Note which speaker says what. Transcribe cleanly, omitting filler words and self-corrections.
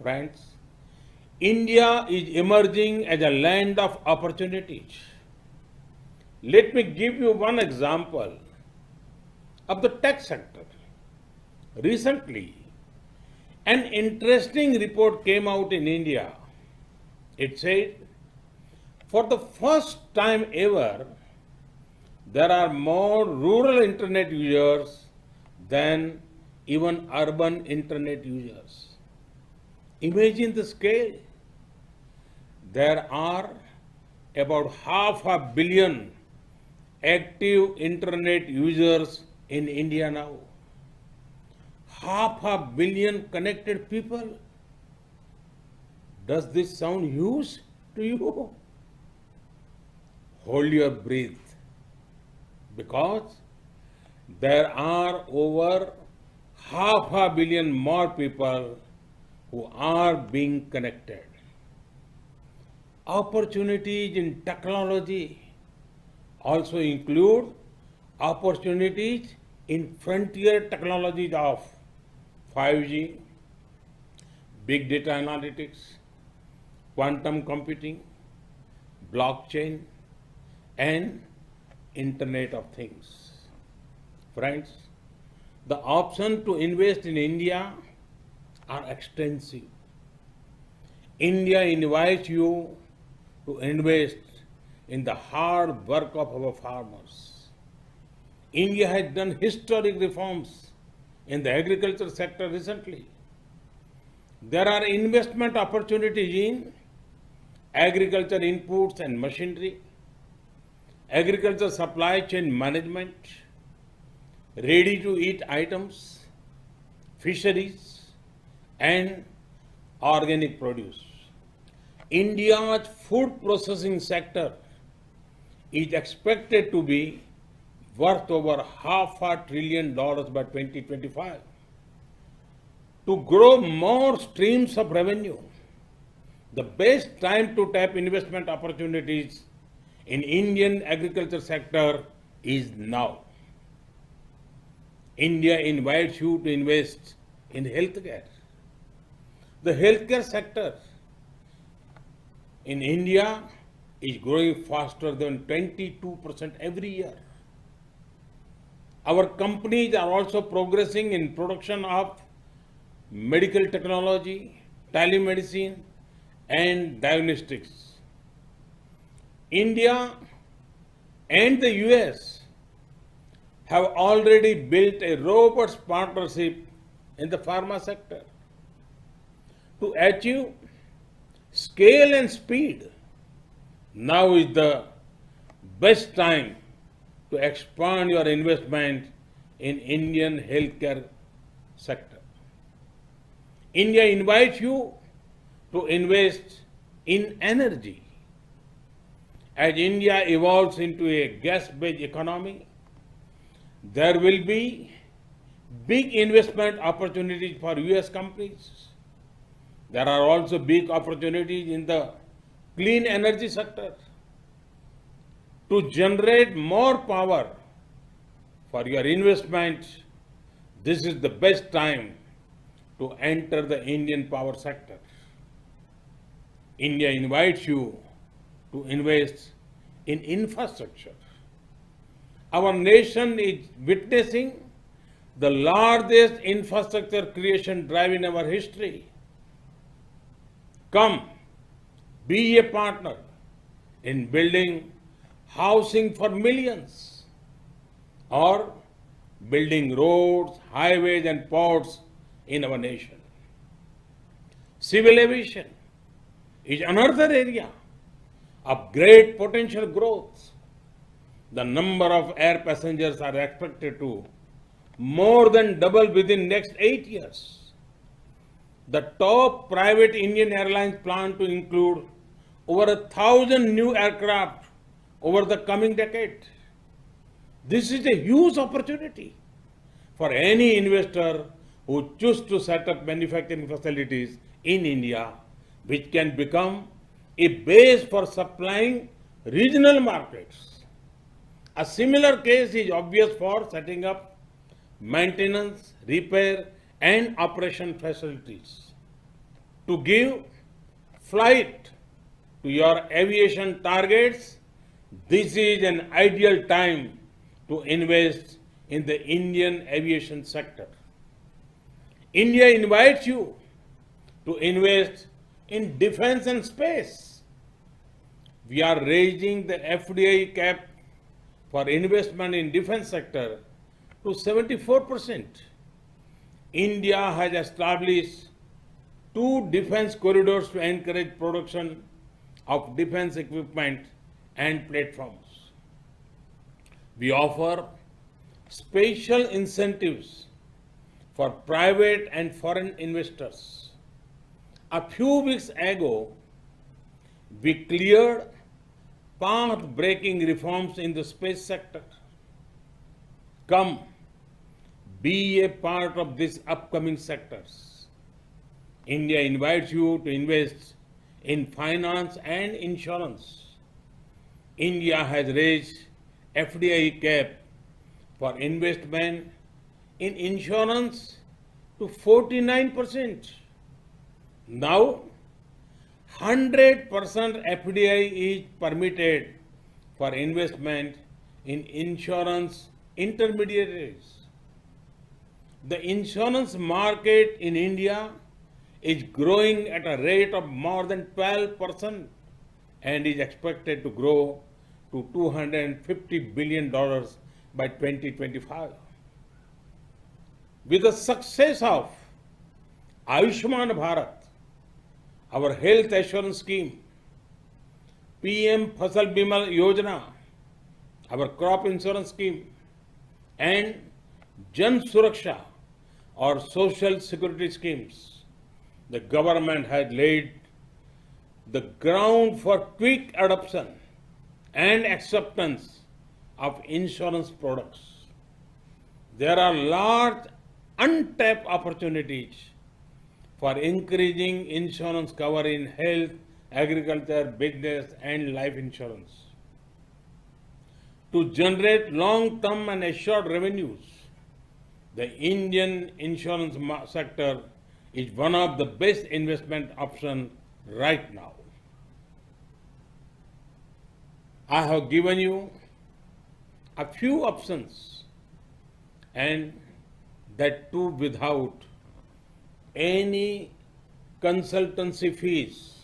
Speaker 1: Friends, India is emerging as a land of opportunities. Let me give you one example of the tech sector. Recently, an interesting report came out in India. It said, for the first time ever, there are more rural internet users than even urban internet users. Imagine the scale. There are about half a billion active internet users in India now. Half a billion connected people. Does this sound huge to you? Hold your breath because there are over half a billion more people who are being connected. Opportunities in technology also include opportunities in frontier technologies of 5G, big data analytics, quantum computing, blockchain, and Internet of Things. Friends, the options to invest in India are extensive. India invites you to invest in the hard work of our farmers. India has done historic reforms in the agriculture sector recently. There are investment opportunities in agriculture inputs and machinery, agriculture supply chain management, ready to eat items, fisheries, and organic produce. India's food processing sector is expected to be worth over half a trillion dollars by 2025. To grow more streams of revenue, the best time to tap investment opportunities in Indian agriculture sector is now. India invites you to invest in healthcare. The healthcare sector in India is growing faster than 22% every year. Our companies are also progressing in production of medical technology, telemedicine, and diagnostics. India and the US have already built a robust partnership in the pharma sector. To achieve scale and speed, now is the best time to expand your investment in Indian healthcare sector. India invites you to invest in energy. As India evolves into a gas-based economy, there will be big investment opportunities for US companies. There are also big opportunities in the clean energy sector. To generate more power for your investment, this is the best time to enter the Indian power sector. India invites you to invest in infrastructure. Our nation is witnessing the largest infrastructure creation drive in our history. Come, be a partner in building housing for millions or building roads, highways, and ports in our nation. Civil aviation is another area of great potential growth. The number of air passengers are expected to more than double within next 8 years. The top private Indian airlines plan to include over 1,000 new aircraft over the coming decade. This is a huge opportunity for any investor who chooses to set up manufacturing facilities in India, which can become a base for supplying regional markets. A similar case is obvious for setting up maintenance, repair, and operation facilities. to give flight to your aviation targets, this is an ideal time to invest in the Indian aviation sector. India invites you to invest in defense and space. We are raising the FDI cap for investment in defense sector to 74%. India has established 2 defense corridors to encourage production of defense equipment and platforms. We offer special incentives for private and foreign investors. A few weeks ago, we cleared path-breaking reforms in the space sector. Come, be a part of these upcoming sectors. India invites you to invest in finance and insurance. India has raised FDI cap for investment in insurance to 49%. Now, 100% FDI is permitted for investment in insurance intermediaries. The insurance market in India is growing at a rate of more than 12% and is expected to grow to $250 billion by 2025. With the success of Ayushman Bharat, our health assurance scheme, PM Fasal Bima Yojana, our crop insurance scheme, and Jan Suraksha, or social security schemes, the government has laid the ground for quick adoption and acceptance of insurance products. There are large untapped opportunities for increasing insurance cover in health, agriculture, business, and life insurance. To generate long-term and assured revenues, the Indian insurance sector is one of the best investment options right now. I have given you a few options, and that too without any consultancy fees.